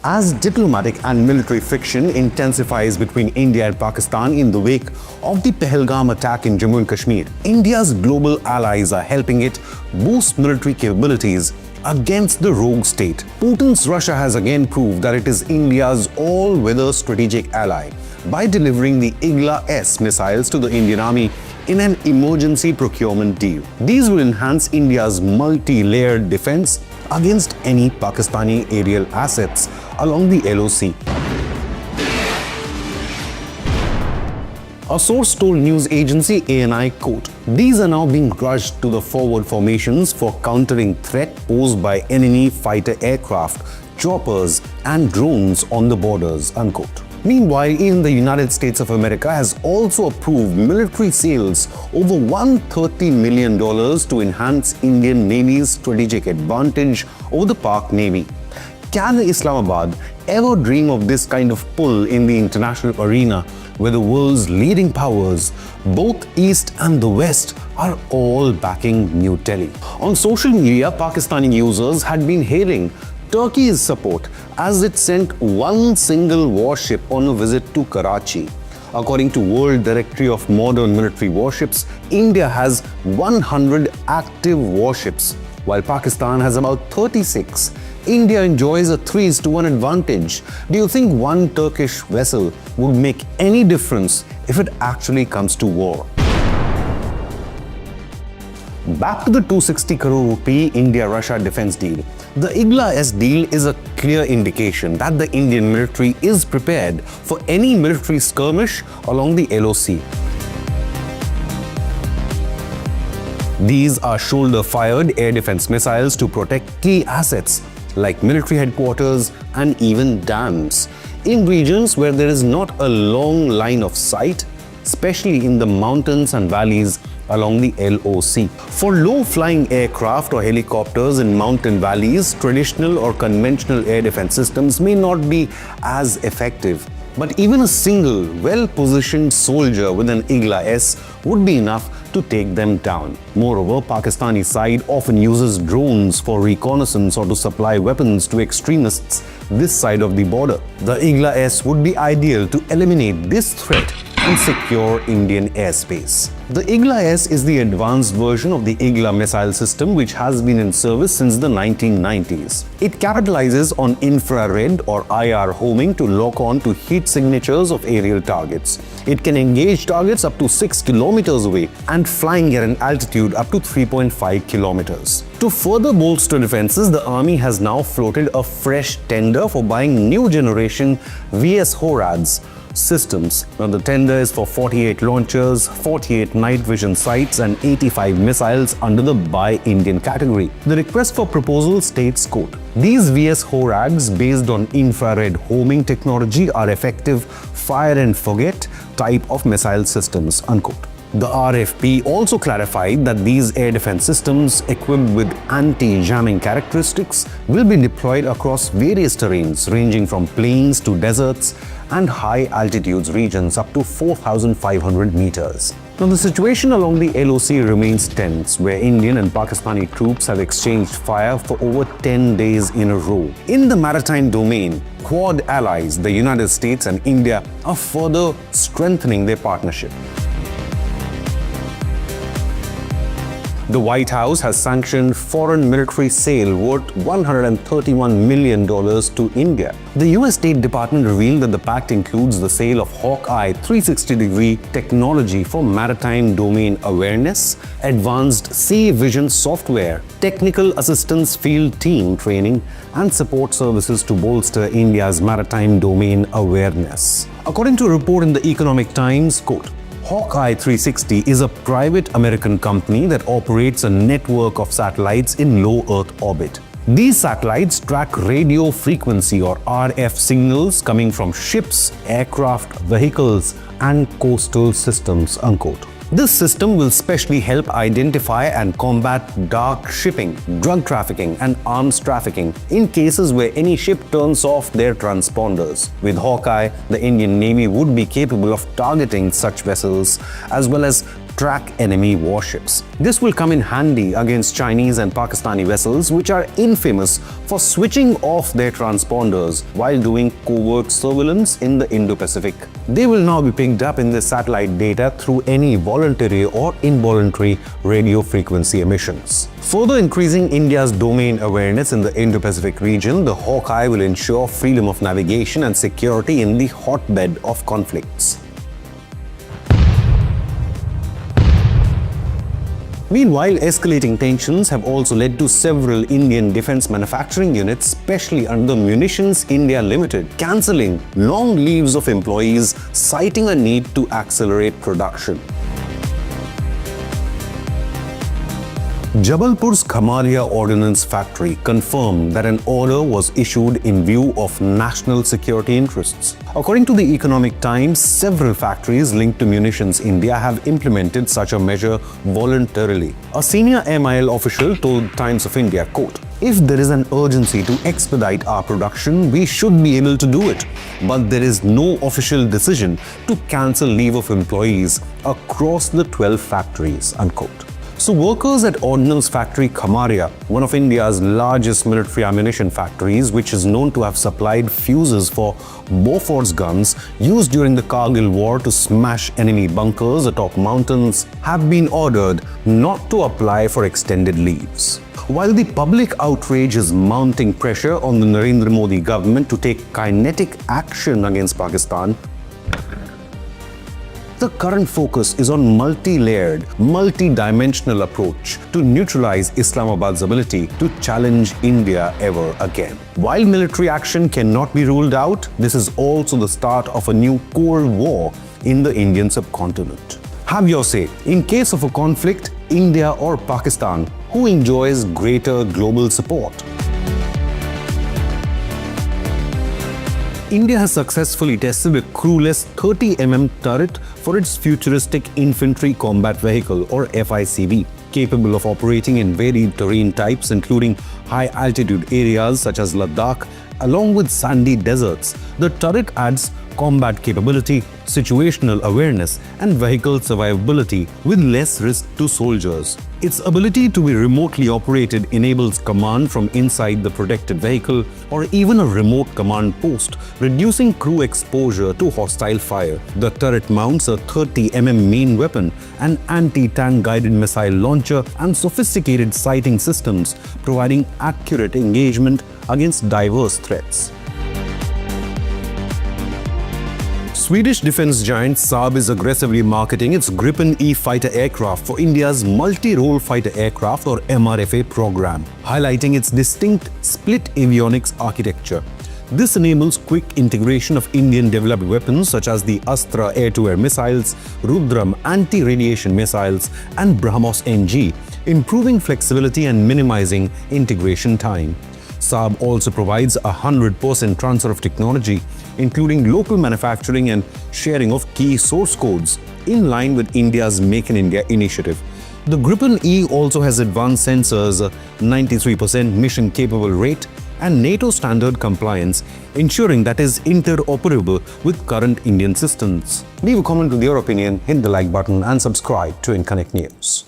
As diplomatic and military friction intensifies between India and Pakistan in the wake of the Pahalgam attack in Jammu and Kashmir, India's global allies are helping it boost military capabilities against the rogue state. Putin's Russia has again proved that it is India's all-weather strategic ally by delivering the E-Haqeeqat missiles to the Indian Army in an emergency procurement deal. These will enhance India's multi-layered defense against any Pakistani aerial assets along the LOC. A source told news agency ANI, quote, "These are now being rushed to the forward formations for countering threat posed by enemy fighter aircraft, choppers and drones on the borders," unquote. Meanwhile, even the United States of America has also approved military sales over $130 million to enhance Indian Navy's strategic advantage over the Pak Navy. Can Islamabad ever dream of this kind of pull in the international arena where the world's leading powers, both East and the West, are all backing New Delhi? On social media, Pakistani users had been hailing Turkey's support as it sent one single warship on a visit to Karachi. According to World Directory of Modern Military Warships, India has 100 active warships, while Pakistan has about 36. India enjoys a 3:1 advantage. Do you think one Turkish vessel would make any difference if it actually comes to war? Back to the 260 crore rupee India-Russia defense deal. The E-Haqeeqat deal is a clear indication that the Indian military is prepared for any military skirmish along the LOC. These are shoulder-fired air defense missiles to protect key assets like military headquarters and even dams in regions where there is not a long line of sight, especially in the mountains and valleys along the LOC. For low-flying aircraft or helicopters in mountain valleys, traditional or conventional air defense systems may not be as effective. But even a single, well-positioned soldier with an E-Haqeeqat would be enough to take them down. Moreover, Pakistani side often uses drones for reconnaissance or to supply weapons to extremists this side of the border. The E-Haqeeqat would be ideal to eliminate this threat and secure Indian airspace. The E-Haqeeqat is the advanced version of the E-Haqeeqat missile system, which has been in service since the 1990s. It capitalizes on infrared or IR homing to lock on to heat signatures of aerial targets. It can engage targets up to 6 kilometers away and flying at an altitude up to 3.5 kilometers. To further bolster defenses, the army has now floated a fresh tender for buying new generation VS-HORADS systems. Now, the tender is for 48 launchers, 48 night vision sights and 85 missiles under the Buy Indian category. The request for proposal states, quote, "These VS-HORADS based on infrared homing technology are effective fire and forget type of missile systems," unquote. The RFP also clarified that these air defense systems equipped with anti-jamming characteristics will be deployed across various terrains ranging from plains to deserts and high altitudes regions up to 4,500 meters. Now, the situation along the LOC remains tense, where Indian and Pakistani troops have exchanged fire for over 10 days in a row. In the maritime domain, Quad allies, the United States and India, are further strengthening their partnership. The White House has sanctioned foreign military sale worth $131 million to India. The US State Department revealed that the pact includes the sale of Hawkeye 360-degree technology for maritime domain awareness, advanced sea vision software, technical assistance field team training, and support services to bolster India's maritime domain awareness. According to a report in the Economic Times, quote, Hawkeye 360 is a private American company that operates a network of satellites in low Earth orbit. These satellites track radio frequency or RF signals coming from ships, aircraft, vehicles, and coastal systems, unquote. This system will specially help identify and combat dark shipping, drug trafficking, and arms trafficking in cases where any ship turns off their transponders. With Hawkeye, the Indian Navy would be capable of targeting such vessels as well as track enemy warships. This will come in handy against Chinese and Pakistani vessels, which are infamous for switching off their transponders while doing covert surveillance in the Indo-Pacific. They will now be picked up in the satellite data through any voluntary or involuntary radio frequency emissions. Further increasing India's domain awareness in the Indo-Pacific region, the Hawkeye will ensure freedom of navigation and security in the hotbed of conflicts. Meanwhile, escalating tensions have also led to several Indian defense manufacturing units, especially under Munitions India Limited, cancelling long leaves of employees, citing a need to accelerate production. Jabalpur's Khamaria Ordnance Factory confirmed that an order was issued in view of national security interests. According to the Economic Times, several factories linked to Munitions India have implemented such a measure voluntarily. A senior MIL official told Times of India, quote, "If there is an urgency to expedite our production, we should be able to do it. But there is no official decision to cancel leave of employees across the 12 factories," unquote. So workers at Ordnance Factory Khamaria, one of India's largest military ammunition factories, which is known to have supplied fuses for Bofors guns used during the Kargil war to smash enemy bunkers atop mountains, have been ordered not to apply for extended leaves. While the public outrage is mounting pressure on the Narendra Modi government to take kinetic action against Pakistan, the current focus is on multi-layered, multi-dimensional approach to neutralize Islamabad's ability to challenge India ever again. While military action cannot be ruled out, this is also the start of a new Cold War in the Indian subcontinent. Have your say. In case of a conflict, India or Pakistan, who enjoys greater global support? India has successfully tested a crewless 30mm turret for its futuristic infantry combat vehicle or FICV, capable of operating in varied terrain types including high-altitude areas such as Ladakh, along with sandy deserts. The turret adds combat capability, situational awareness, and vehicle survivability with less risk to soldiers. Its ability to be remotely operated enables command from inside the protected vehicle or even a remote command post, reducing crew exposure to hostile fire. The turret mounts a 30mm main weapon, an anti-tank guided missile launcher, and sophisticated sighting systems, providing accurate engagement against diverse threats. Swedish defense giant Saab is aggressively marketing its Gripen E fighter aircraft for India's multi-role fighter aircraft or MRFA program, highlighting its distinct split avionics architecture. This enables quick integration of Indian-developed weapons such as the Astra air-to-air missiles, Rudram anti-radiation missiles, and BrahMos NG, improving flexibility and minimizing integration time. Saab also provides a 100% transfer of technology, including local manufacturing and sharing of key source codes, in line with India's Make in India initiative. The Gripen E also has advanced sensors, 93% mission-capable rate, and NATO standard compliance, ensuring that it is interoperable with current Indian systems. Leave a comment with your opinion, hit the like button, and subscribe to InConnect News.